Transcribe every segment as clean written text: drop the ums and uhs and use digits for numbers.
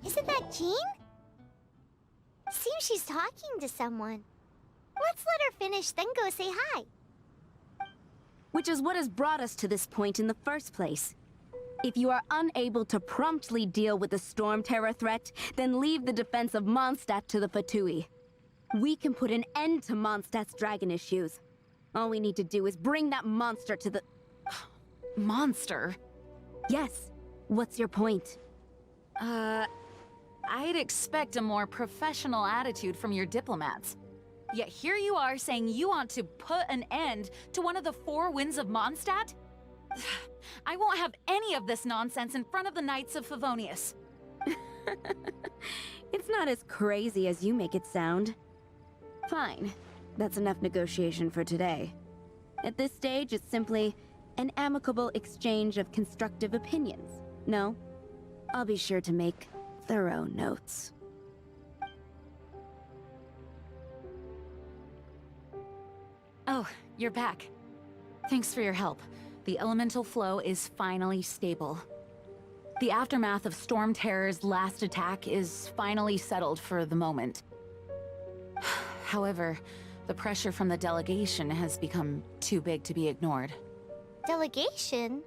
Isn't that Jean? Seems she's talking to someone. Let's let her finish, then go say hi. Which is what has brought us to this point in the first place. If you are unable to promptly deal with the Storm Terror threat, then leave the defense of Mondstadt to the Fatui. We can put an end to Mondstadt's dragon issues. All we need to do is bring that monster to the... Monster? Yes. What's your point? I'd expect a more professional attitude from your diplomats. Yet here you are saying you want to put an end to one of the four winds of Mondstadt? I won't have any of this nonsense in front of the Knights of Favonius. It's not as crazy as you make it sound. Fine. That's enough negotiation for today. At this stage, it's simply an amicable exchange of constructive opinions. No? I'll be sure to make thorough notes. Oh, you're back. Thanks for your help. The elemental flow is finally stable. The aftermath of Storm Terror's last attack is finally settled for the moment. However, the pressure from the delegation has become too big to be ignored. Delegation?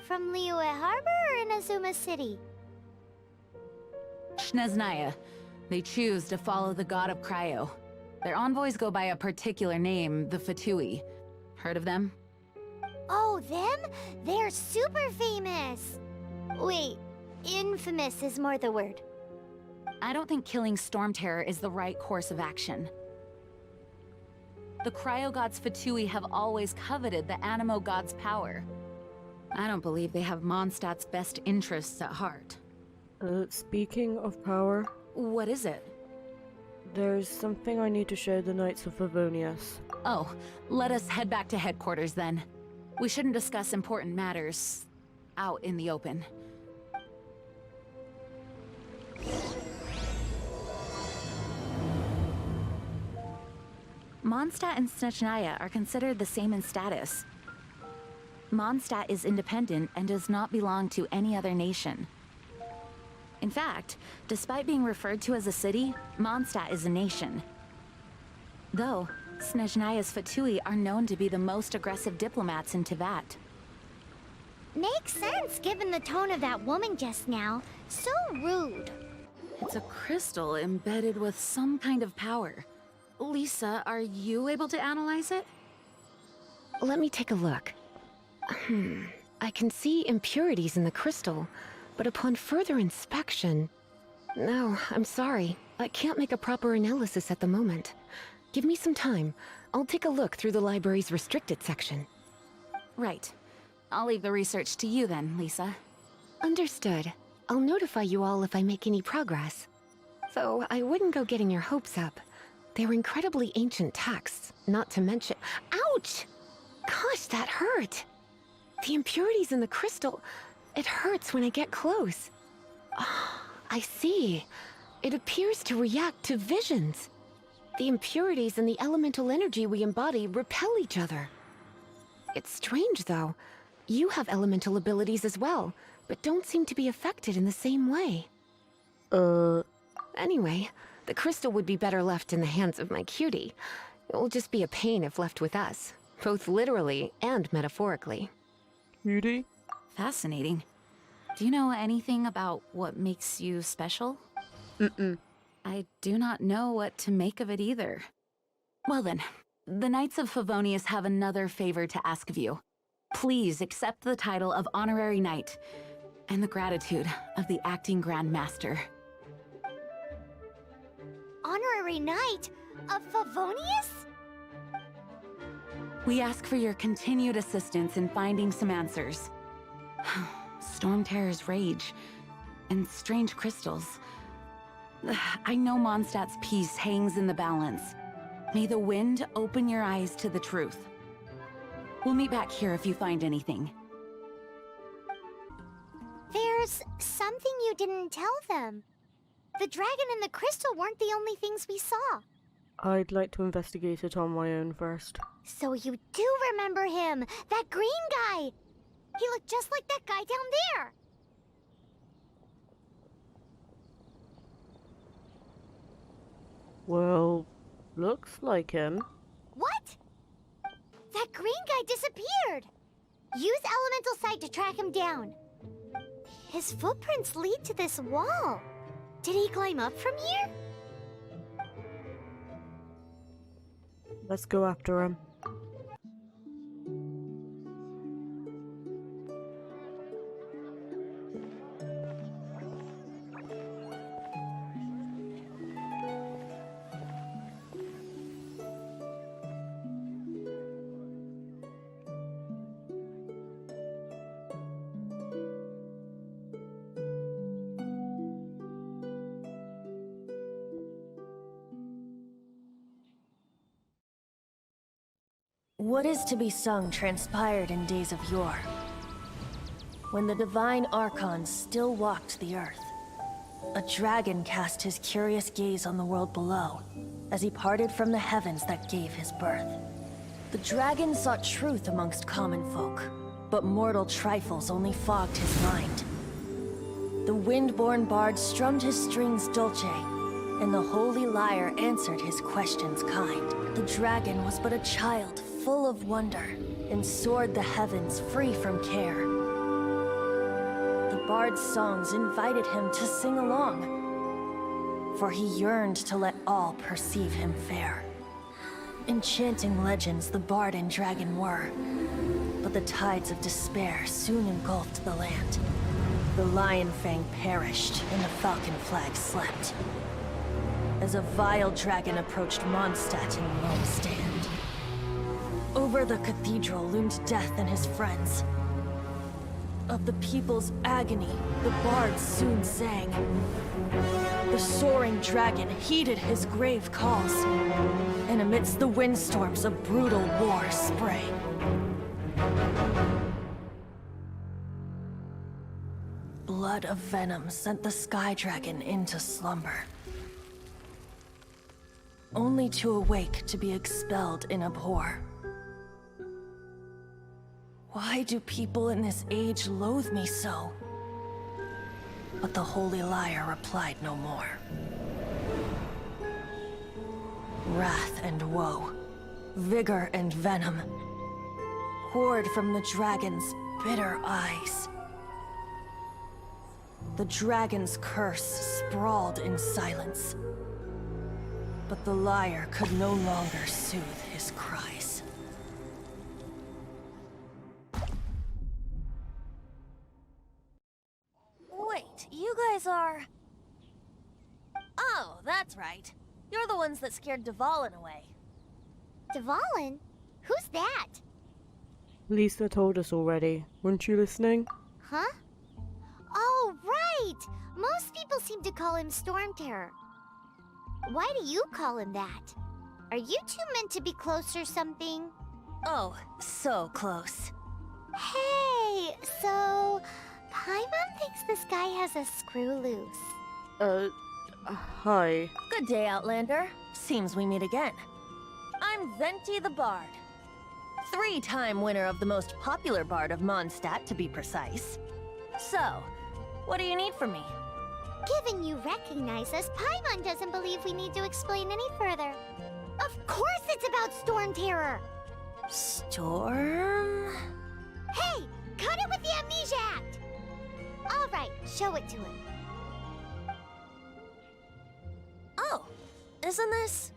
From Liyue Harbor or Inazuma City? Snezhnaya. They choose to follow the god of Cryo. Their envoys go by a particular name, the Fatui. Heard of them? Oh, them? They're super famous! Wait, infamous is more the word. I don't think killing Storm Terror is the right course of action. The Cryo God's Fatui have always coveted the Animo God's power. I don't believe they have Mondstadt's best interests at heart. Speaking of power... What is it? There's something I need to show the Knights of Favonius. Oh, let us head back to headquarters then. We shouldn't discuss important matters out in the open. Mondstadt and Snezhnaya are considered the same in status. Mondstadt is independent and does not belong to any other nation. In fact, despite being referred to as a city, Mondstadt is a nation. Though, Snezhnaya's Fatui are known to be the most aggressive diplomats in Teyvat. Makes sense given the tone of that woman just now. So rude. It's a crystal embedded with some kind of power. Lisa, are you able to analyze it? Let me take a look. I can see impurities in the crystal, but upon further inspection... No, I'm sorry. I can't make a proper analysis at the moment. Give me some time. I'll take a look through the library's restricted section. Right. I'll leave the research to you then, Lisa. Understood. I'll notify you all if I make any progress. Though I wouldn't go getting your hopes up. They're incredibly ancient texts, not to mention... Ouch! Gosh, that hurt! The impurities in the crystal... It hurts when I get close. Oh, I see. It appears to react to visions. The impurities and the elemental energy we embody repel each other. It's strange, though. You have elemental abilities as well, but don't seem to be affected in the same way. Anyway, the crystal would be better left in the hands of my cutie. It will just be a pain if left with us, both literally and metaphorically. Cutie? Fascinating. Do you know anything about what makes you special? I do not know what to make of it either. Well then, the Knights of Favonius have another favor to ask of you. Please accept the title of Honorary Knight, and the gratitude of the Acting Grand Master. Honorary Knight of Favonius? We ask for your continued assistance in finding some answers. Storm Terror's rage, and strange crystals. I know Mondstadt's peace hangs in the balance. May the wind open your eyes to the truth. We'll meet back here if you find anything. There's something you didn't tell them. The dragon and the crystal weren't the only things we saw. I'd like to investigate it on my own first. So you do remember him, that green guy! He looked just like that guy down there! Well, looks like him. What? That green guy disappeared! Use elemental sight to track him down. His footprints lead to this wall. Did he climb up from here? Let's go after him. What is to be sung transpired in days of yore, when the divine archons still walked the earth. A dragon cast his curious gaze on the world below, as he parted from the heavens that gave his birth. The dragon sought truth amongst common folk, but mortal trifles only fogged his mind. The wind-born bard strummed his strings dulce, and the holy lyre answered his questions kind. The dragon was but a child, full of wonder, and soared the heavens free from care. The bard's songs invited him to sing along, for he yearned to let all perceive him fair. Enchanting legends the bard and dragon were, but the tides of despair soon engulfed the land. The lion fang perished, and the falcon flag slept, as a vile dragon approached Mondstadt in lone stand. Over the cathedral loomed death and his friends. Of the people's agony, the bards soon sang. The soaring dragon heeded his grave calls, and amidst the windstorms a brutal war sprang. Blood of venom sent the sky dragon into slumber, only to awake to be expelled in abhor. Why do people in this age loathe me so? But the holy lyre replied no more. Wrath and woe, vigor and venom, poured from the dragon's bitter eyes. The dragon's curse sprawled in silence, but the lyre could no longer soothe his cries. Wait, you guys are... Oh, that's right. You're the ones that scared Dvalin away. Dvalin? Who's that? Lisa told us already. Weren't you listening? Huh? Oh, right! Most people seem to call him Storm Terror. Why do you call him that? Are you two meant to be close or something? Oh, so close. Hey, so... Paimon thinks this guy has a screw loose. Hi. Good day, Outlander. Seems we meet again. I'm Venti the Bard. 3-time winner of the most popular bard of Mondstadt, to be precise. So, what do you need from me? Given you recognize us, Paimon doesn't believe we need to explain any further. Of course it's about Storm Terror! Storm? Hey! Cut it with the Amnesia Act! Alright, show it to him. Oh, isn't this...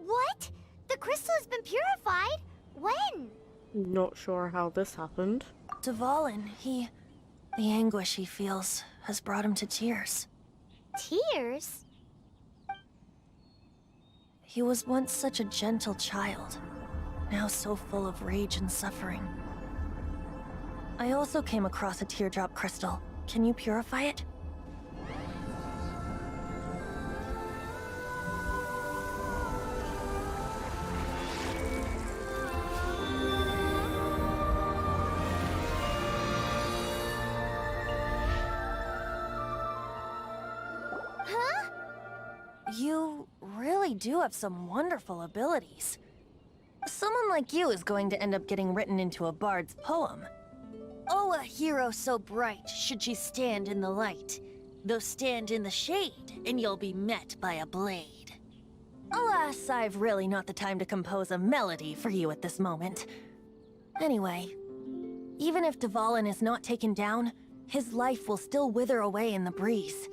What? The crystal has been purified? When? Not sure how this happened. Dvalin, the anguish he feels has brought him to tears. Tears? He was once such a gentle child, now so full of rage and suffering. I also came across a teardrop crystal. Can you purify it? Huh? You really do have some wonderful abilities. Someone like you is going to end up getting written into a bard's poem. Oh, a hero so bright, should she stand in the light. Though stand in the shade, and you'll be met by a blade. Alas, I've really not the time to compose a melody for you at this moment. Anyway, even if Dvalin is not taken down, his life will still wither away in the breeze.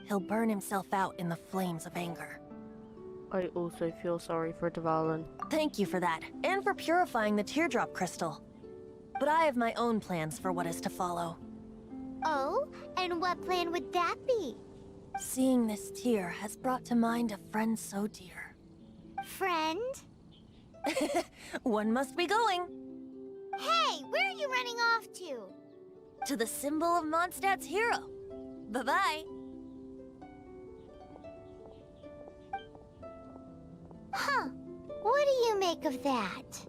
He'll burn himself out in the flames of anger. I also feel sorry for Dvalin. Thank you for that, and for purifying the teardrop crystal. But I have my own plans for what is to follow. Oh, and what plan would that be? Seeing this tear has brought to mind a friend so dear. Friend? One must be going. Hey, where are you running off to? To the symbol of Mondstadt's hero. Bye-bye. Huh. What do you make of that?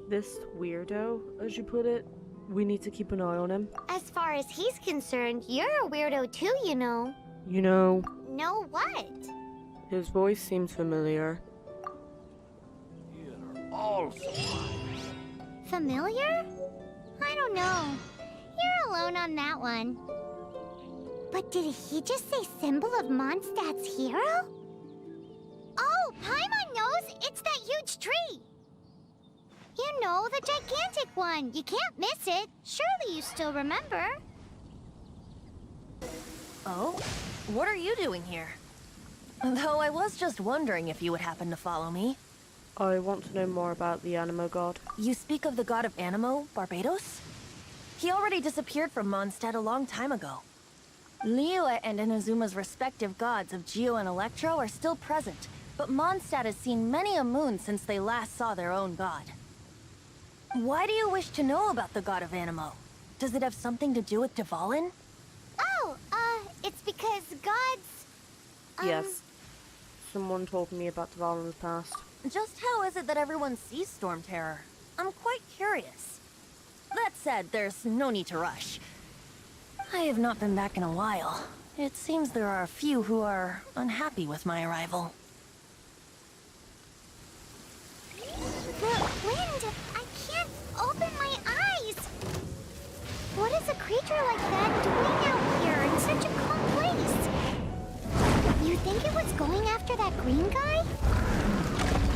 This weirdo, as you put it, we need to keep an eye on him. As far as he's concerned, you're a weirdo too, you know. You know, Know what? his voice seems familiar. Familiar? I don't know. You're alone on that one. But did he just say symbol of Mondstadt's hero? Oh, Paimon knows! It's that huge tree! You know, the gigantic one. You can't miss it. Surely you still remember. Oh? What are you doing here? Though I was just wondering if you would happen to follow me. I want to know more about the Animo god. You speak of the god of Animo, Barbados? He already disappeared from Mondstadt a long time ago. Liyue and Inazuma's respective gods of Geo and Electro are still present, but Mondstadt has seen many a moon since they last saw their own god. Why do you wish to know about the god of Animo? Does it have something to do with Dvalin? Oh, it's because gods... Yes. Someone told me about Dvalin's past. Just how is it that everyone sees Storm Terror? I'm quite curious. That said, there's no need to rush. I have not been back in a while. It seems there are a few who are unhappy with my arrival. The wind! I can't open my eyes! What is a creature like that doing out here in such a calm place? You think it was going after that green guy?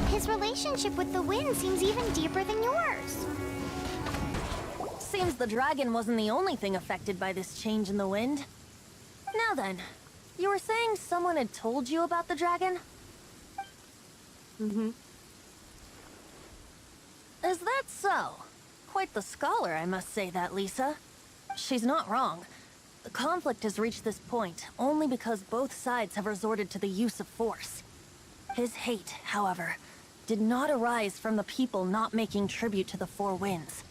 His relationship with the wind seems even deeper than yours. Seems the dragon wasn't the only thing affected by this change in the wind. Now then, you were saying someone had told you about the dragon? Mm-hmm. Is that so? Quite the scholar, I must say that, Lisa. She's not wrong. The conflict has reached this point only because both sides have resorted to the use of force. His hate, however, did not arise from the people not making tribute to the Four Winds.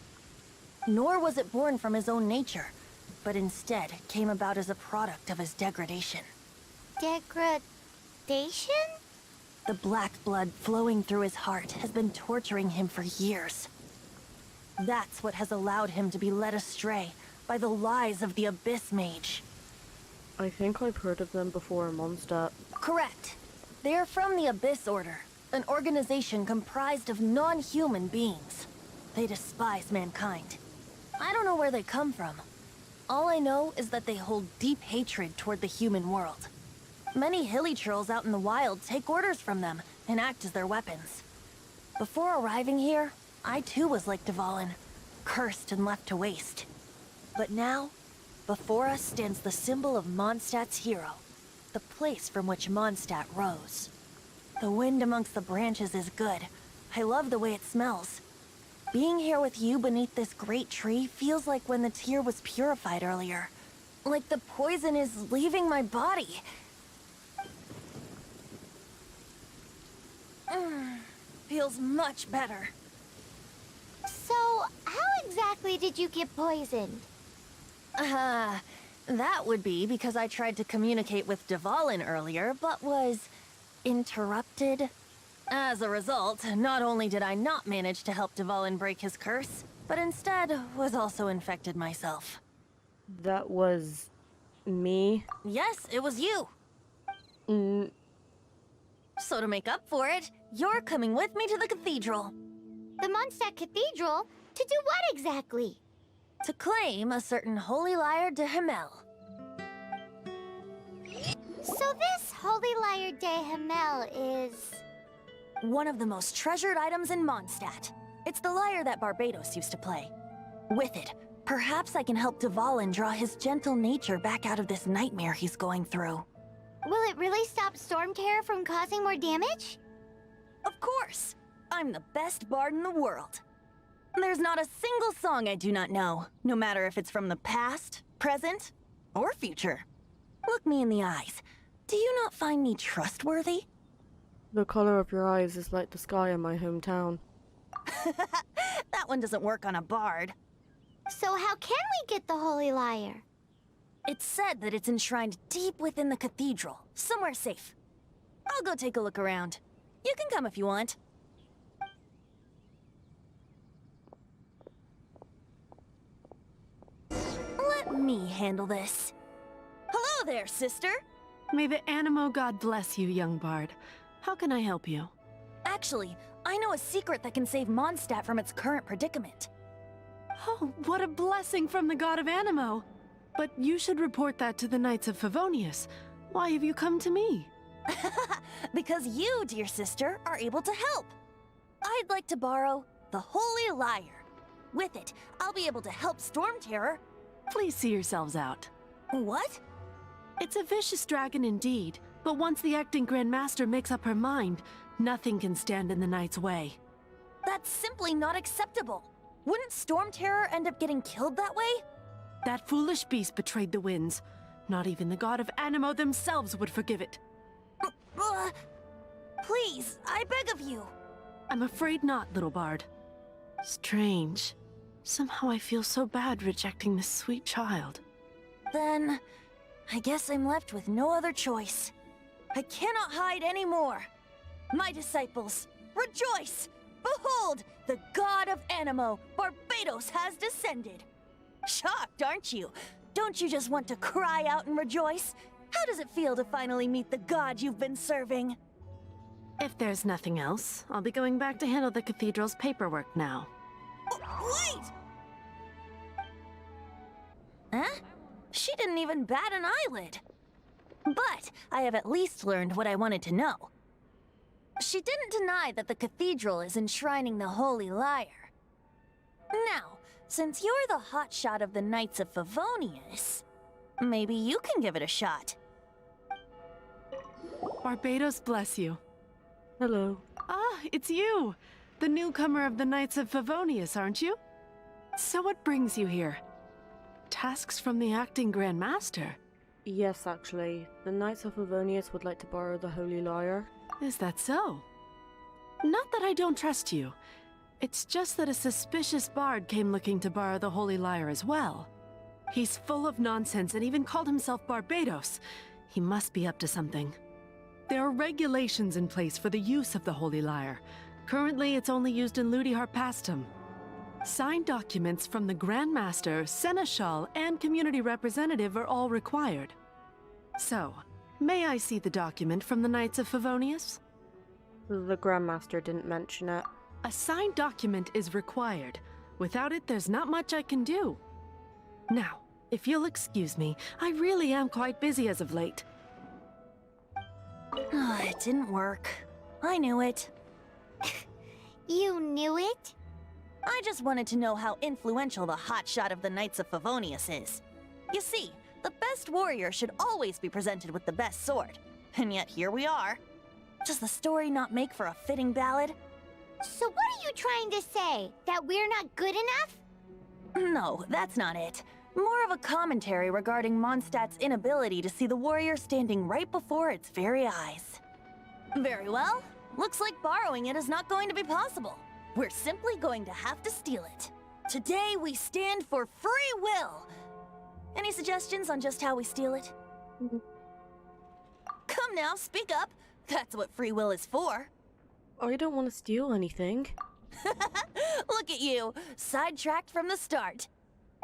Nor was it born from his own nature, but instead came about as a product of his degradation. Degradation? The black blood flowing through his heart has been torturing him for years. That's what has allowed him to be led astray by the lies of the Abyss Mage. I think I've heard of them before in Mondstadt. Correct. They are from the Abyss Order, an organization comprised of non-human beings. They despise mankind. I don't know where they come from. All I know is that they hold deep hatred toward the human world. Many hilly churls out in the wild take orders from them and act as their weapons. Before arriving here, I too was like Dvalin, cursed and left to waste. But now, before us stands the symbol of Mondstadt's hero, the place from which Mondstadt rose. The wind amongst the branches is good. I love the way it smells. Being here with you beneath this great tree feels like when the tear was purified earlier. Like the poison is leaving my body. Feels much better. So, how exactly did you get poisoned? That would be because I tried to communicate with Dvalin earlier, but was interrupted. As a result, not only did I not manage to help Dvalin break his curse, but instead was also infected myself. That was... me? Yes, it was you. Mm, So to make up for it, you're coming with me to the cathedral. The Mondstadt Cathedral? To do what exactly? To claim a certain holy lyre de Himmel. So this Holy Lyre de Himmel is... One of the most treasured items in Mondstadt. It's the lyre that Barbados used to play. With it, perhaps I can help Dvalin draw his gentle nature back out of this nightmare he's going through. Will it really stop Storm Terror from causing more damage? Of course! I'm the best bard in the world. There's not a single song I do not know, no matter if it's from the past, present, or future. Look me in the eyes. Do you not find me trustworthy? The color of your eyes is like the sky in my hometown. That one doesn't work on a bard. So how can we get the Holy Lyre? It's said that it's enshrined deep within the cathedral, somewhere safe. I'll go take a look around. You can come if you want. Let me handle this. Hello there, sister! May the Animo god bless you, young bard. How can I help you? Actually, I know a secret that can save Mondstadt from its current predicament. Oh, what a blessing from the god of Animo! But you should report that to the Knights of Favonius. Why have you come to me? Because you, dear sister, are able to help. I'd like to borrow the Holy Lyre. With it, I'll be able to help Storm Terror. Please see yourselves out. What? It's a vicious dragon indeed, but once the acting Grand Master makes up her mind, nothing can stand in the Knight's way. That's simply not acceptable. Wouldn't Storm Terror end up getting killed that way? That foolish beast betrayed the winds. Not even the god of Animo themselves would forgive it. Please, I beg of you. I'm afraid not, little bard. Strange. Somehow I feel so bad rejecting this sweet child. Then, I guess I'm left with no other choice. I cannot hide anymore. My disciples, rejoice! Behold, the god of Animo, Barbados, has descended. Shocked, aren't you? Don't you just want to cry out and rejoice? How does it feel to finally meet the god you've been serving? If there's nothing else, I'll be going back to handle the cathedral's paperwork now. Wait! Huh? She didn't even bat an eyelid. But I have at least learned what I wanted to know. She didn't deny that the cathedral is enshrining the Holy Lyre. Now, since you're the hotshot of the Knights of Favonius, maybe you can give it a shot. Barbados bless you. Hello. Ah, it's you! The newcomer of the Knights of Favonius, aren't you? So what brings you here? Tasks from the acting Grand Master? Yes, actually. The Knights of Favonius would like to borrow the Holy Lyre. Is that so? Not that I don't trust you. It's just that a suspicious bard came looking to borrow the Holy Lyre as well. He's full of nonsense and even called himself Barbados. He must be up to something. There are regulations in place for the use of the Holy Lyre. Currently, it's only used in Ludi Harpastum. Signed documents from the Grand Master, Seneschal, and Community Representative are all required. So, may I see the document from the Knights of Favonius? The Grandmaster didn't mention it. A signed document is required. Without it, there's not much I can do. Now, if you'll excuse me, I really am quite busy as of late. It didn't work. I knew it. You knew it? I just wanted to know how influential the hotshot of the Knights of Favonius is. You see, the best warrior should always be presented with the best sword. And yet here we are. Does the story not make for a fitting ballad? So what are you trying to say? That we're not good enough? No, that's not it. More of a commentary regarding Mondstadt's inability to see the warrior standing right before its very eyes. Very well. Looks like borrowing it is not going to be possible. We're simply going to have to steal it. Today we stand for free will. Any suggestions on just how we steal it? Come now, speak up. That's what free will is for. I don't want to steal anything. Look at you, sidetracked from the start.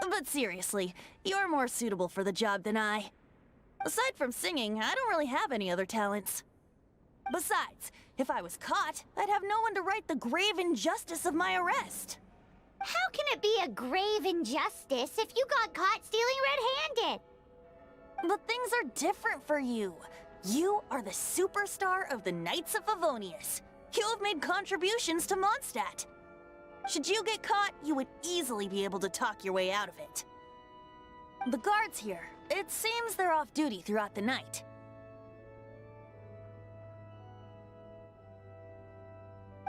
But seriously, you're more suitable for the job than I. Aside from singing, I don't really have any other talents. Besides, if I was caught, I'd have no one to right the grave injustice of my arrest. How can it be a grave injustice if you got caught stealing red-handed? But things are different for you. You are the superstar of the Knights of Favonius. You have made contributions to Mondstadt. Should you get caught, you would easily be able to talk your way out of it. The guards here, it seems they're off duty throughout the night.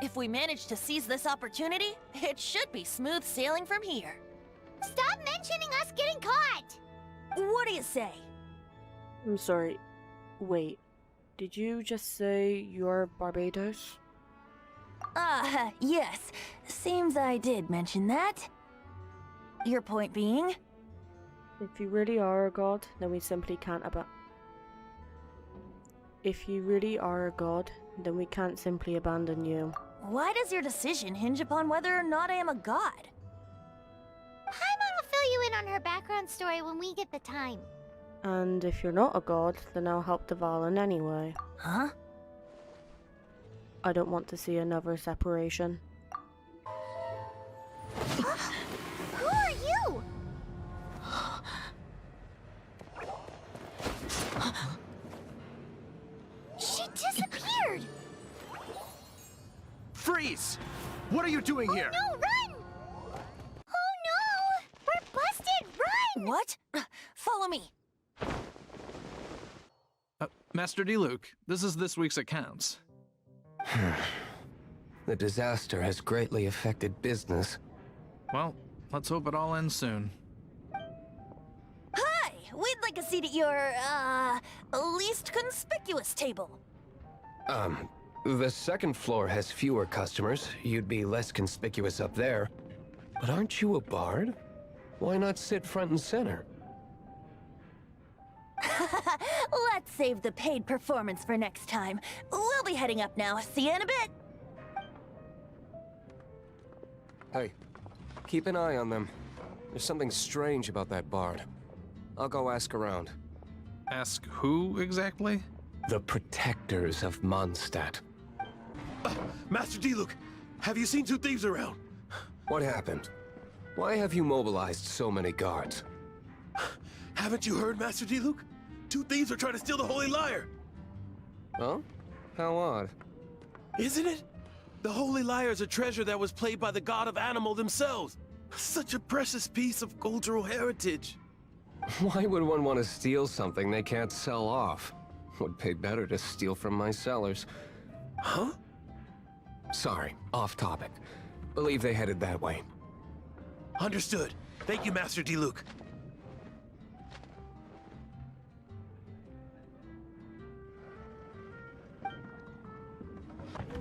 If we manage to seize this opportunity, it should be smooth sailing from here. Stop mentioning us getting caught! What do you say? I'm sorry. Wait, did you just say you're Barbados? Yes. Seems I did mention that. Your point being? If you really are a god, then we simply can't If you really are a god, then we can't simply abandon you. Why does your decision hinge upon whether or not I am a god? Paimon will fill you in on her background story when we get the time. And if you're not a god, then I'll help Dvalin anyway. Huh? I don't want to see another separation. Who are you? She disappeared! Freeze! What are you doing here? No, run! Oh no! We're busted! Run! What? Follow me. Master D-Luke, this is this week's accounts. The disaster has greatly affected business. Well, let's hope it all ends soon. Hi! We'd like a seat at your, least conspicuous table. The second floor has fewer customers. You'd be less conspicuous up there. But aren't you a bard? Why not sit front and center? Let's save the paid performance for next time. We'll be heading up now. See you in a bit. Hey, keep an eye on them. There's something strange about that bard. I'll go ask around. Ask who exactly? The protectors of Mondstadt. Master D-Luke, have you seen two thieves around? What happened? Why have you mobilized so many guards? Haven't you heard, Master D-Luke? Two thieves are trying to steal the Holy Lyre! Huh? How odd. Isn't it? The Holy Lyre is a treasure that was played by the god of animal themselves. Such a precious piece of cultural heritage. Why would one want to steal something they can't sell off? Would pay better to steal from my sellers. Huh? Sorry, off topic. Believe they headed that way. Understood. Thank you, Master D-Luke.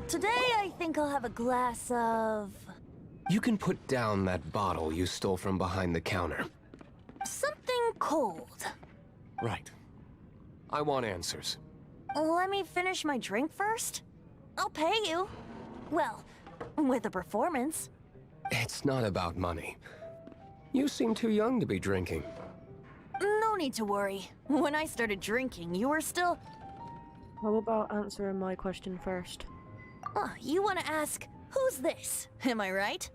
Today, I think I'll have a glass of... You can put down that bottle you stole from behind the counter. something cold. Right. I want answers. Let me finish my drink first. I'll pay you. Well, with a performance. It's not about money. You seem too young to be drinking. No need to worry. When I started drinking, you were still... How about answering my question first? You want to ask, who's this? Am I right?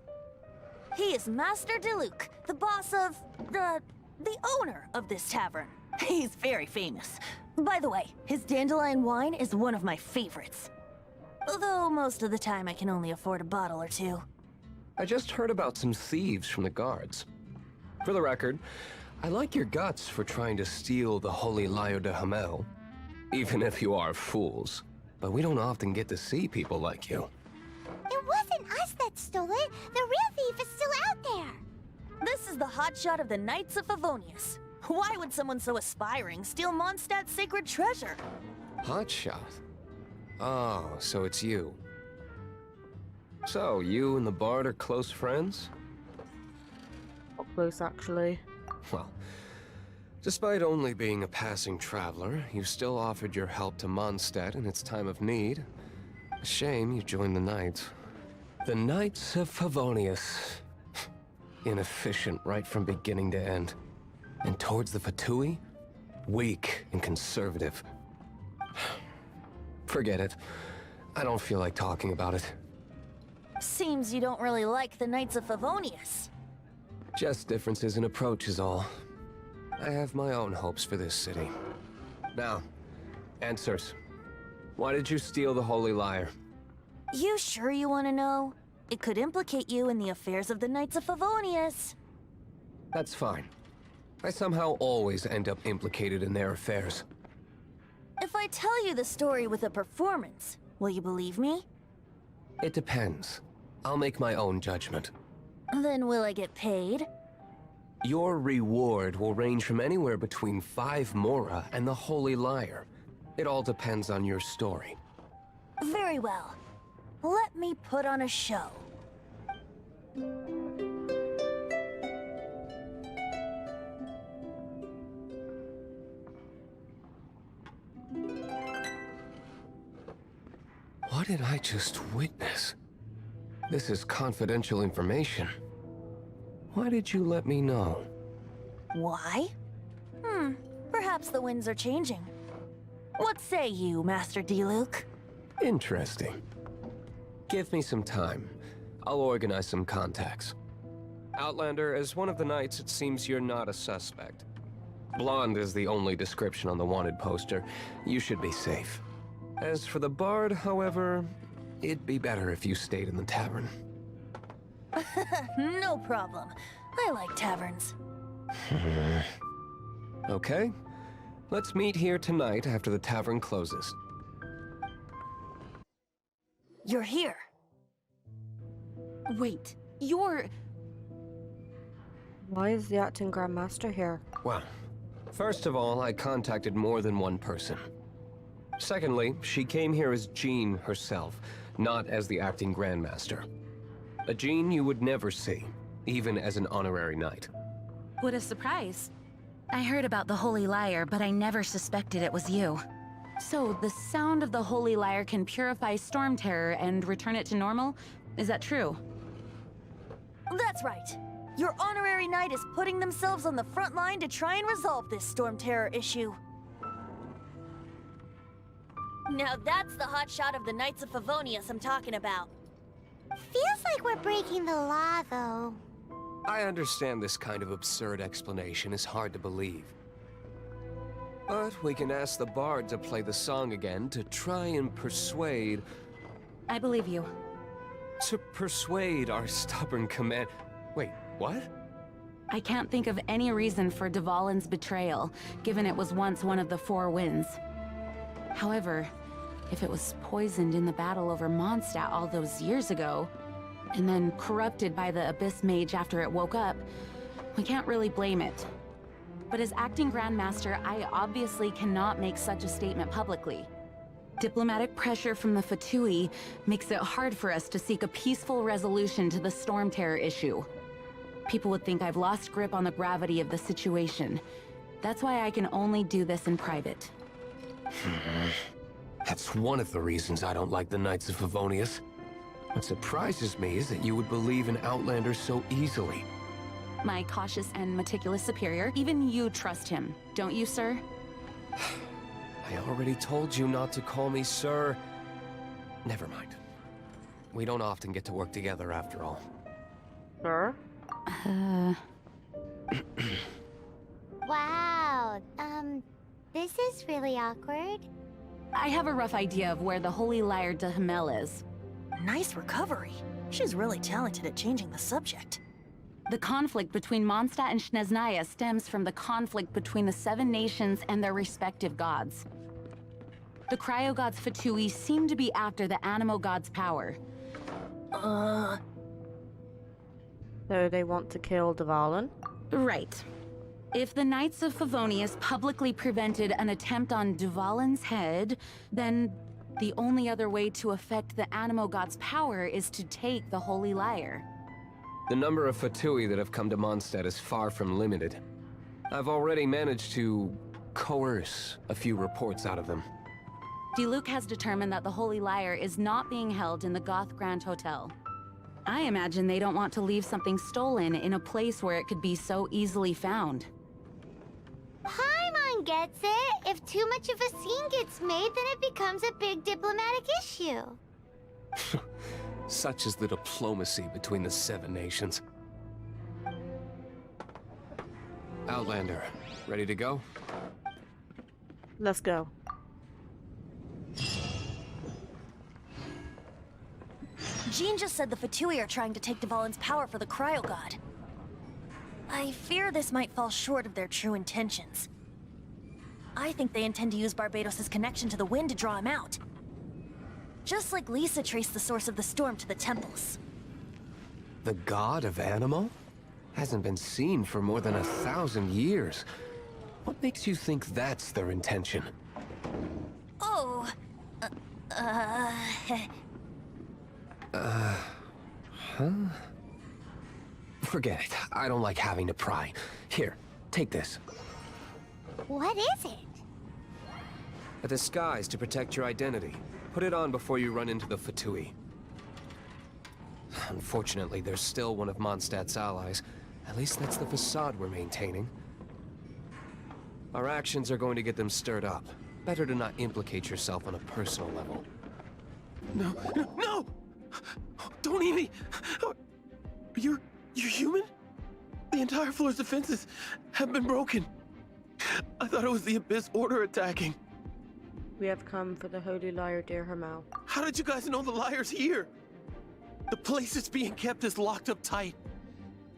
He is Master D-Luke, the boss of... the owner of this tavern. He's very famous. By the way, his dandelion wine is one of my favorites. Although most of the time I can only afford a bottle or two. I just heard about some thieves from the guards. For the record, I like your guts for trying to steal the Holy Lyre de Hamel. Even if you are fools. But we don't often get to see people like you. It wasn't us that stole it. The real thief is still out there. This is the hotshot of the Knights of Favonius. Why would someone so aspiring steal Mondstadt's sacred treasure? Hotshot? Oh, so it's you. So, you and the Bard are close friends? Not close, actually. Well, despite only being a passing traveler, you still offered your help to Mondstadt in its time of need. A shame you joined the Knights. The Knights of Favonius. Inefficient right from beginning to end. And towards the Fatui, weak and conservative. Forget it. I don't feel like talking about it. Seems you don't really like the Knights of Favonius. Just differences in approach is all. I have my own hopes for this city. Now, Answers. Why did you steal the Holy Lyre? You sure you want to know? It could implicate you in the affairs of the Knights of Favonius. That's fine. I somehow always end up implicated in their affairs. If I tell you the story with a performance, will you believe me? It depends. I'll make my own judgment. Then will I get paid? Your reward will range from anywhere between 5 Mora and the Holy Lyre. It all depends on your story. Very well. Let me put on a show. What did I just witness? This is confidential information. Why did you let me know? Why? Perhaps the winds are changing. What say you, Master Diluc? Interesting. Give me some time. I'll organize some contacts. Outlander, as one of the knights, it seems you're not a suspect. Blonde is the only description on the wanted poster. You should be safe. As for the bard, however, it'd be better if you stayed in the tavern. No problem. I like taverns. Okay. Let's meet here tonight after the tavern closes. You're here. Wait, you're... Why is the acting Grandmaster here? Well, first of all, I contacted more than one person. Secondly, she came here as Jean herself, not as the acting Grandmaster. A Jean you would never see, even as an honorary knight. What a surprise. I heard about the Holy Lyre, but I never suspected it was you. So, the sound of the Holy Lyre can purify Storm Terror and return it to normal? Is that true? That's right. Your honorary knight is putting themselves on the front line to try and resolve this Storm Terror issue. Now that's the hotshot of the Knights of Favonius I'm talking about. Feels like we're breaking the law, though. I understand this kind of absurd explanation is hard to believe. But we can ask the bard to play the song again to try and persuade... I believe you. To persuade our stubborn command... Wait, what? I can't think of any reason for Dvalin's betrayal, given it was once one of the 4 winds. However, if it was poisoned in the battle over Mondstadt all those years ago, and then corrupted by the Abyss Mage after it woke up, we can't really blame it. But as acting Grandmaster, I obviously cannot make such a statement publicly. Diplomatic pressure from the Fatui makes it hard for us to seek a peaceful resolution to the Storm Terror issue. People would think I've lost grip on the gravity of the situation. That's why I can only do this in private. That's one of the reasons I don't like the Knights of Favonius. What surprises me is that you would believe in Outlanders so easily. My cautious and meticulous superior, even you trust him, don't you, sir? I already told you not to call me sir. Never mind. We don't often get to work together after all. Sir? Wow, this is really awkward. I have a rough idea of where the Holy Lyre de Himmel is. Nice recovery. She's really talented at changing the subject. The conflict between Mondstadt and Snezhnaya stems from the conflict between the 7 nations and their respective gods. The cryo-gods Fatui seem to be after the Animo god's power. So they want to kill Dvalin? Right. If the Knights of Favonius publicly prevented an attempt on Dvalin's head, then the only other way to affect the Animo god's power is to take the Holy Lyre. The number of Fatui that have come to Mondstadt is far from limited. I've already managed to coerce a few reports out of them. Diluc has determined that the Holy Lyre is not being held in the Goth Grand Hotel. I imagine they don't want to leave something stolen in a place where it could be so easily found. Paimon gets it. If too much of a scene gets made, then it becomes a big diplomatic issue. Such is the diplomacy between the 7 nations. Outlander, ready to go? Let's go. Jean just said the Fatui are trying to take Dvalin's power for the Cryo God. I fear this might fall short of their true intentions. I think they intend to use Barbados' connection to the wind to draw him out. Just like Lisa traced the source of the storm to the temples. The god of Animal? Hasn't been seen for more than 1,000 years. What makes you think that's their intention? Oh... Huh? Forget it. I don't like having to pry. Here, take this. What is it? A disguise to protect your identity. Put it on before you run into the Fatui. Unfortunately, there's still one of Mondstadt's allies. At least that's the facade we're maintaining. Our actions are going to get them stirred up. Better to not implicate yourself on a personal level. No, no, no! Don't eat me! You're human? The entire floor's defenses have been broken. I thought it was the Abyss Order attacking. We have come for the Holy Liar, dear Hermal. How did you guys know the liar's here? The place it's being kept is locked up tight.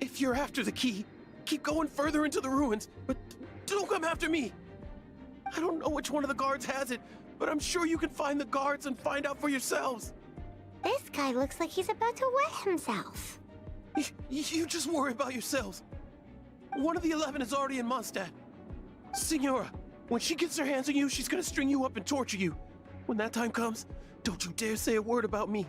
If you're after the key, keep going further into the ruins, but don't come after me. I don't know which one of the guards has it, but I'm sure you can find the guards and find out for yourselves. This guy looks like he's about to wet himself. You just worry about yourselves. One of the 11 is already in Mondstadt. Signora, when she gets her hands on you, she's gonna string you up and torture you. When that time comes, don't you dare say a word about me.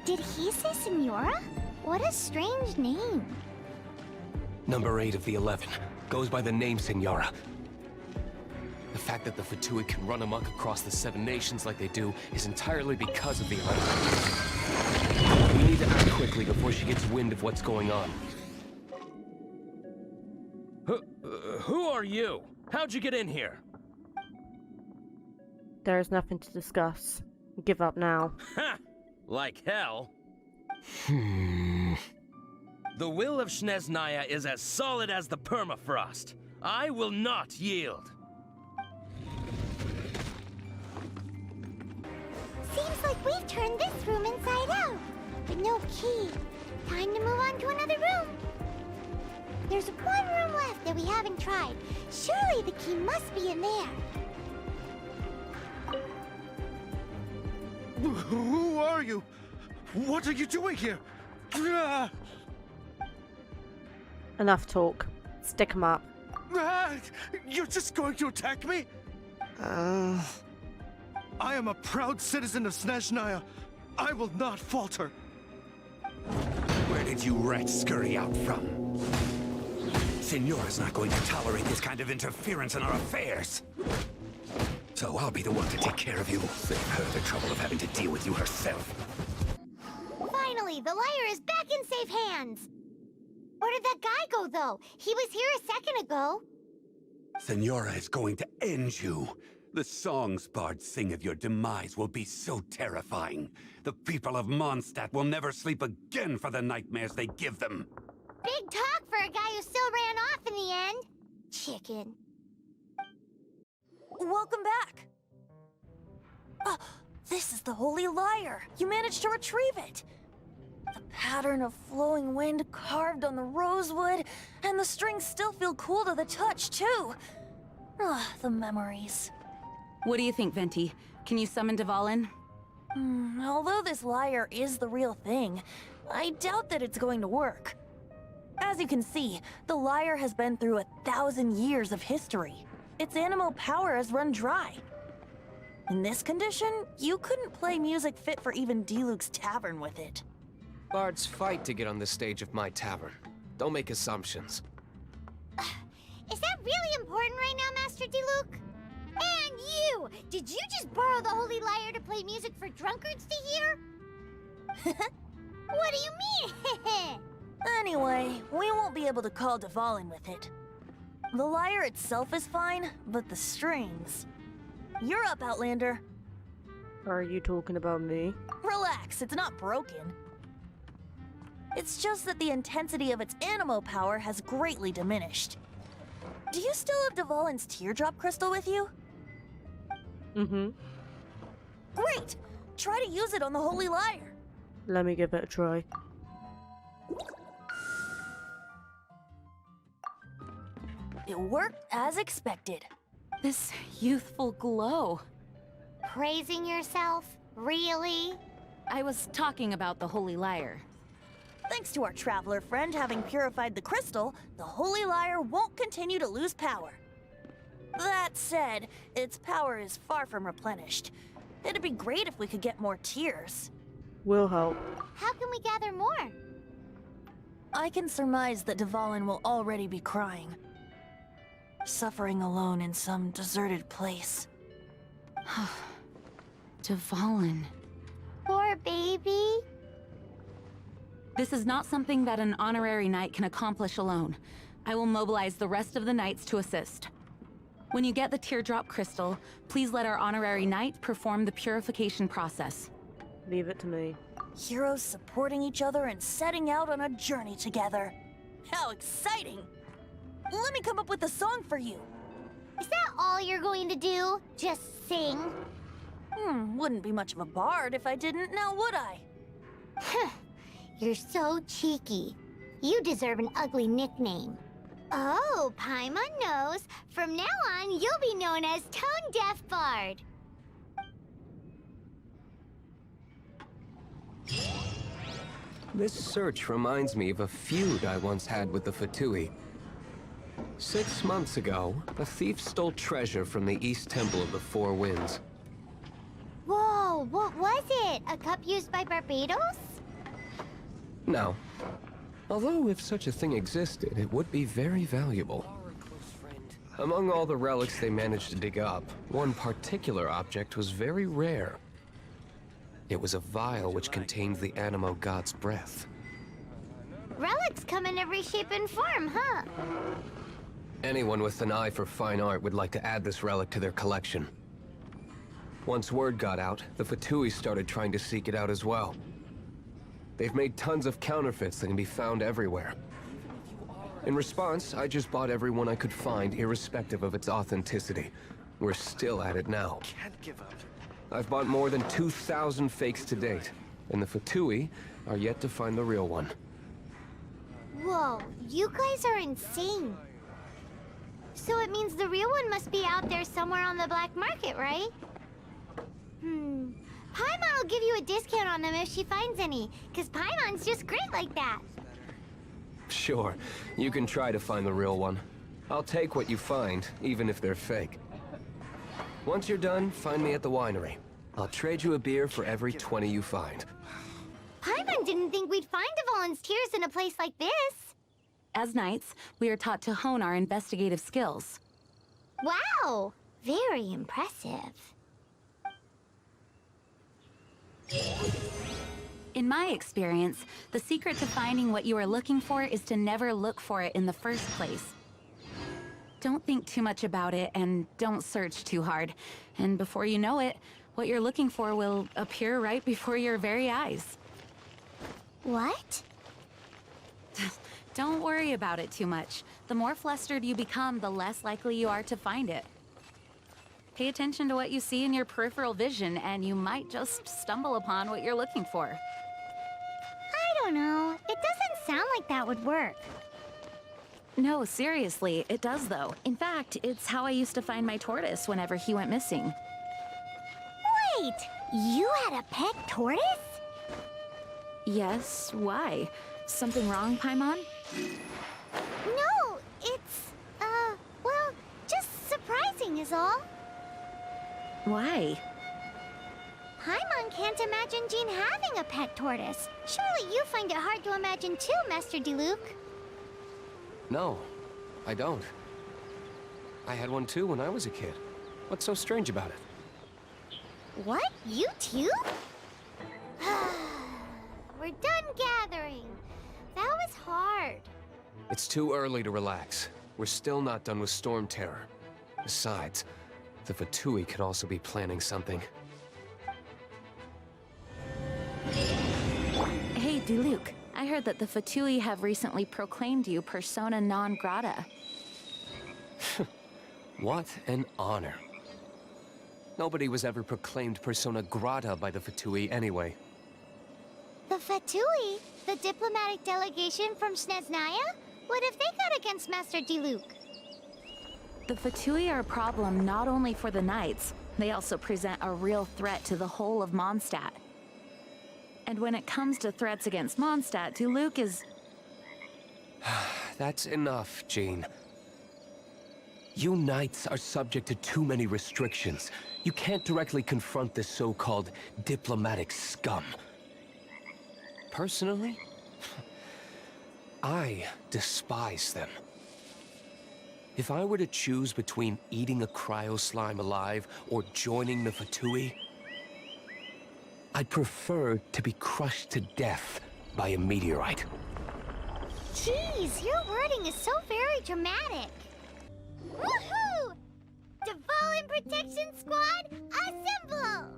Did he say Senora? What a strange name. Number 8 of the 11. Goes by the name Signora. The fact that the Fatui can run amok across the 7 nations like they do is entirely because of the 11. We need to act quickly before she gets wind of what's going on. Who are you? How'd you get in here? There is nothing to discuss. Give up now. Ha! Like hell. The will of Snezhnaya is as solid as the permafrost. I will not yield. Seems like we've turned this room inside out, with no key. Time to move on to another room. There's one room left that we haven't tried. Surely the key must be in there. Who are you? What are you doing here? Enough talk. Stick 'em up. You're just going to attack me? I am a proud citizen of Snezhnaya. I will not falter. Where did you rats scurry out from? Signora's not going to tolerate this kind of interference in our affairs. So I'll be the one to take care of you. Save her the trouble of having to deal with you herself. Finally, the liar is back in safe hands. Where did that guy go, though? He was here a second ago. Signora is going to end you. The songs bards sing of your demise will be so terrifying. The people of Mondstadt will never sleep again for the nightmares they give them. Big talk for a guy who still ran off in the end. Chicken. Welcome back. This is the Holy Liar. You managed to retrieve it. The pattern of flowing wind carved on the rosewood, and the strings still feel cool to the touch, too. The memories. What do you think, Venti? Can you summon Dvalin? Although this lyre is the real thing, I doubt that it's going to work. As you can see, the lyre has been through 1,000 years of history. Its animal power has run dry. In this condition, you couldn't play music fit for even Diluc's tavern with it. Bards fight to get on the stage of my tavern. Don't make assumptions. Is that really important right now, Master Diluc? And you! Did you just borrow the Holy Liar to play music for drunkards to hear? What do you mean? Anyway, we won't be able to call Dvalin with it. The lyre itself is fine, but the strings... You're up, Outlander. Are you talking about me? Relax, it's not broken. It's just that the intensity of its animo power has greatly diminished. Do you still have Dvalin's teardrop crystal with you? Mm-hmm. Great! Try to use it on the Holy Lyre. Let me give it a try. It worked as expected. This youthful glow. Praising yourself? Really? I was talking about the Holy Lyre. Thanks to our traveler friend having purified the crystal, the Holy Lyre won't continue to lose power. That said, its power is far from replenished. It'd be great if we could get more tears. Will help. How can we gather more? I can surmise that Dvalin will already be crying. Suffering alone in some deserted place. Dvalin. Poor baby. This is not something that an honorary knight can accomplish alone. I will mobilize the rest of the knights to assist. When you get the teardrop crystal, please let our honorary knight perform the purification process. Leave it to me. Heroes supporting each other and setting out on a journey together. How exciting! Let me come up with a song for you. Is that all you're going to do? Just sing? Wouldn't be much of a bard if I didn't, now would I? You're so cheeky. You deserve an ugly nickname. Oh, Paimon knows. From now on, you'll be known as Tone Deaf Bard. This search reminds me of a feud I once had with the Fatui. 6 months ago, a thief stole treasure from the East Temple of the Four Winds. Whoa, what was it? A cup used by Barbados? No. Although if such a thing existed, it would be very valuable. Among all the relics they managed to dig up, one particular object was very rare. It was a vial which contained the Animo god's breath. Relics come in every shape and form, huh? Anyone with an eye for fine art would like to add this relic to their collection. Once word got out, the Fatui started trying to seek it out as well. They've made tons of counterfeits that can be found everywhere. In response, I just bought every one I could find, irrespective of its authenticity. We're still at it now. Can't give up. I've bought more than 2,000 fakes to date, and the Fatui are yet to find the real one. Whoa, you guys are insane. So it means the real one must be out there somewhere on the black market, right? Paimon will give you a discount on them if she finds any, because Paimon's just great like that. Sure, you can try to find the real one. I'll take what you find, even if they're fake. Once you're done, find me at the winery. I'll trade you a beer for every 20 you find. Paimon didn't think we'd find Dvalin's tears in a place like this. As knights, we are taught to hone our investigative skills. Wow, very impressive. In my experience, the secret to finding what you are looking for is to never look for it in the first place. Don't think too much about it, and don't search too hard. And before you know it, what you're looking for will appear right before your very eyes. What? Don't worry about it too much. The more flustered you become, the less likely you are to find it. Pay attention to what you see in your peripheral vision, and you might just stumble upon what you're looking for. I don't know. It doesn't sound like that would work. No, seriously, it does though. In fact, it's how I used to find my tortoise whenever he went missing. Wait! You had a pet tortoise? Yes, why? Something wrong, Paimon? No, it's, well, just surprising is all. Why? Paimon can't imagine Jean having a pet tortoise. Surely you find it hard to imagine too, Master Diluc. No, I don't. I had one too when I was a kid. What's so strange about it? What? You too? We're done gathering. That was hard. It's too early to relax. We're still not done with Storm Terror. Besides, the Fatui could also be planning something. Hey, Diluc. I heard that the Fatui have recently proclaimed you persona non grata. What an honor. Nobody was ever proclaimed persona grata by the Fatui anyway. The Fatui? The diplomatic delegation from Snezhnaya? What have they got against Master Diluc? The Fatui are a problem not only for the Knights, they also present a real threat to the whole of Mondstadt. And when it comes to threats against Mondstadt, Diluc is... That's enough, Jean. You Knights are subject to too many restrictions. You can't directly confront this so-called diplomatic scum. Personally, I despise them. If I were to choose between eating a cryo-slime alive or joining the Fatui, I'd prefer to be crushed to death by a meteorite. Jeez, your wording is so very dramatic. Woohoo! Dvalin Protection Squad, assemble!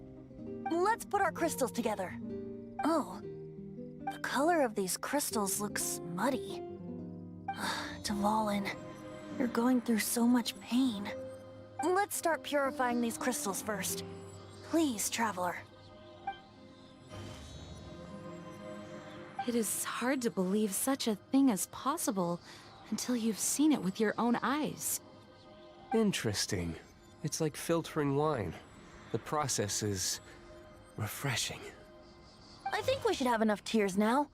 Let's put our crystals together. Oh, the color of these crystals looks muddy. Dvalin, you're going through so much pain. Let's start purifying these crystals first. Please, Traveler. It is hard to believe such a thing is possible until you've seen it with your own eyes. Interesting. It's like filtering wine. The process is refreshing. I think we should have enough tears now.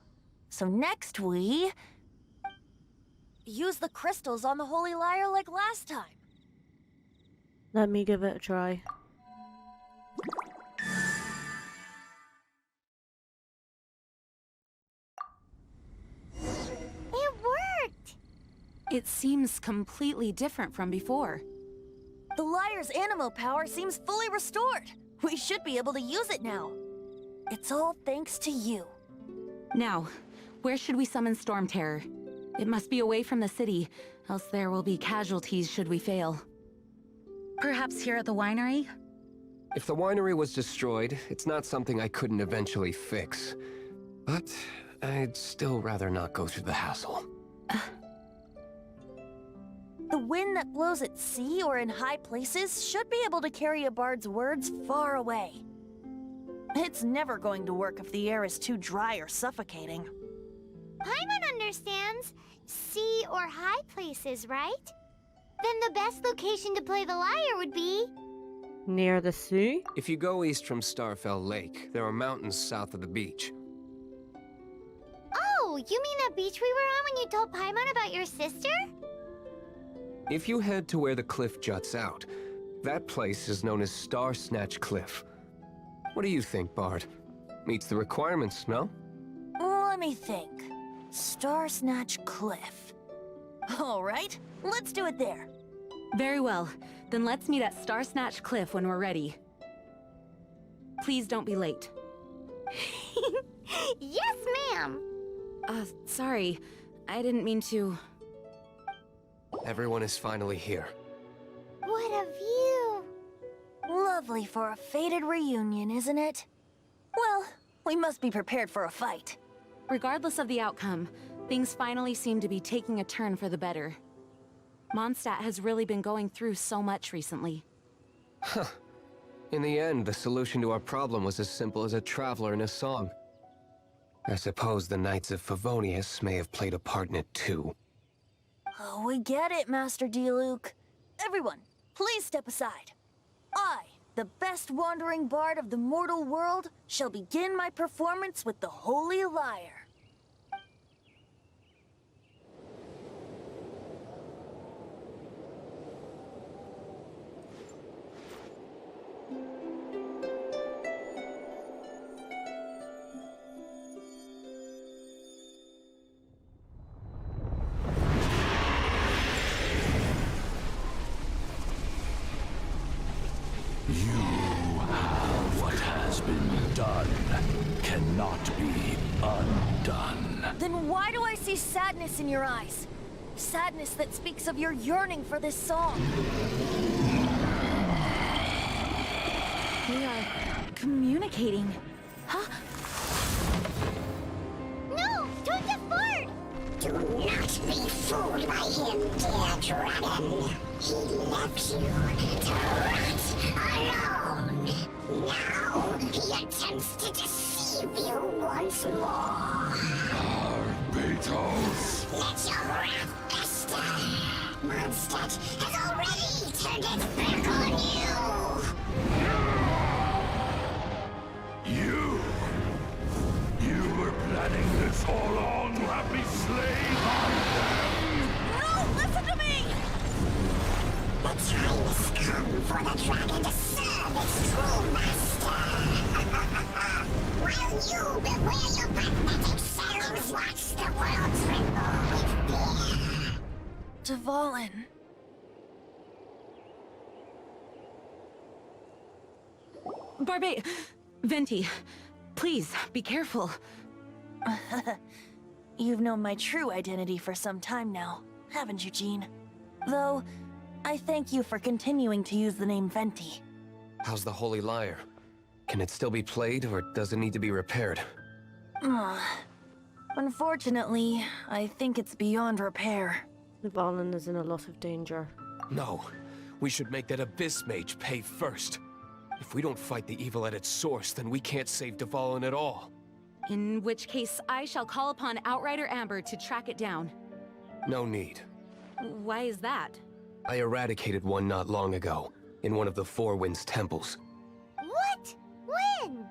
So next we... use the crystals on the Holy Lyre like last time. Let me give it a try. It worked! It seems completely different from before. The Lyre's animo power seems fully restored. We should be able to use it now. It's all thanks to you. Now, where should we summon Storm Terror? It must be away from the city, else there will be casualties should we fail. Perhaps here at the winery? If the winery was destroyed, it's not something I couldn't eventually fix. But I'd still rather not go through the hassle. The wind that blows at sea or in high places should be able to carry a bard's words far away. It's never going to work if the air is too dry or suffocating. Paimon understands sea or high places, right? Then the best location to play the lyre would be... Near the sea? If you go east from Starfell Lake, there are mountains south of the beach. Oh, you mean that beach we were on when you told Paimon about your sister? If you head to where the cliff juts out, that place is known as Star Snatch Cliff. What do you think, Bard? Meets the requirements, no? Let me think. Star Snatch Cliff. All right, let's do it there. Very well. Then let's meet at Star Snatch Cliff when we're ready. Please don't be late. Yes, ma'am! Sorry. I didn't mean to... Everyone is finally here. What a view! Lovely for a fated reunion, isn't it? Well, we must be prepared for a fight. Regardless of the outcome, things finally seem to be taking a turn for the better. Mondstadt has really been going through so much recently. Huh. In the end, the solution to our problem was as simple as a traveler in a song. I suppose the Knights of Favonius may have played a part in it too. Oh, we get it, Master Diluc. Everyone, please step aside. I, the best wandering bard of the mortal world, shall begin my performance with the Holy Lyre. Then why do I see sadness in your eyes? Sadness that speaks of your yearning for this song. We are communicating. Huh? No! Don't get bored! Do not be fooled by him, dear dragon. He left you to rot alone. Now he attempts to deceive you once more. Beatles! Let your wrath fester. Mondstadt has already turned its back on you. You were planning this all along to have me slain by them. No, listen to me! The time has come for the dragon to serve its true master. While you beware your pathetic selves, watch the world tremble with fear. Dvalin. Barbe... Venti, please, be careful. You've known my true identity for some time now, haven't you, Jean? Though, I thank you for continuing to use the name Venti. How's the Holy Lyre? Can it still be played, or does it need to be repaired? Unfortunately, I think it's beyond repair. Dvalin is in a lot of danger. No. We should make that Abyss Mage pay first. If we don't fight the evil at its source, then we can't save Dvalin at all. In which case, I shall call upon Outrider Amber to track it down. No need. Why is that? I eradicated one not long ago, in one of the Four Winds temples. What? When?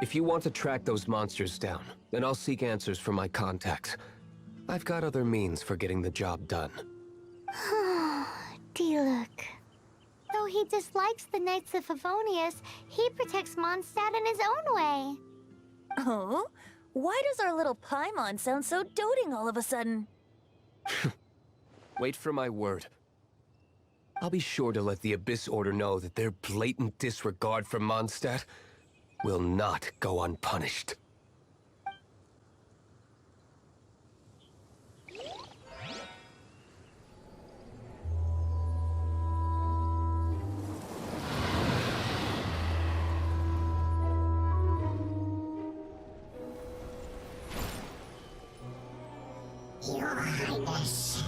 If you want to track those monsters down, then I'll seek answers from my contacts. I've got other means for getting the job done. Diluc. Though he dislikes the Knights of Favonius, he protects Mondstadt in his own way. Oh? Why does our little Paimon sound so doting all of a sudden? Wait for my word. I'll be sure to let the Abyss Order know that their blatant disregard for Mondstadt will not go unpunished. Your Highness,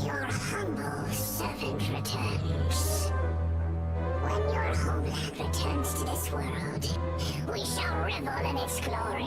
your humble servant returns. When your homeland returns to this world, we shall revel in its glory.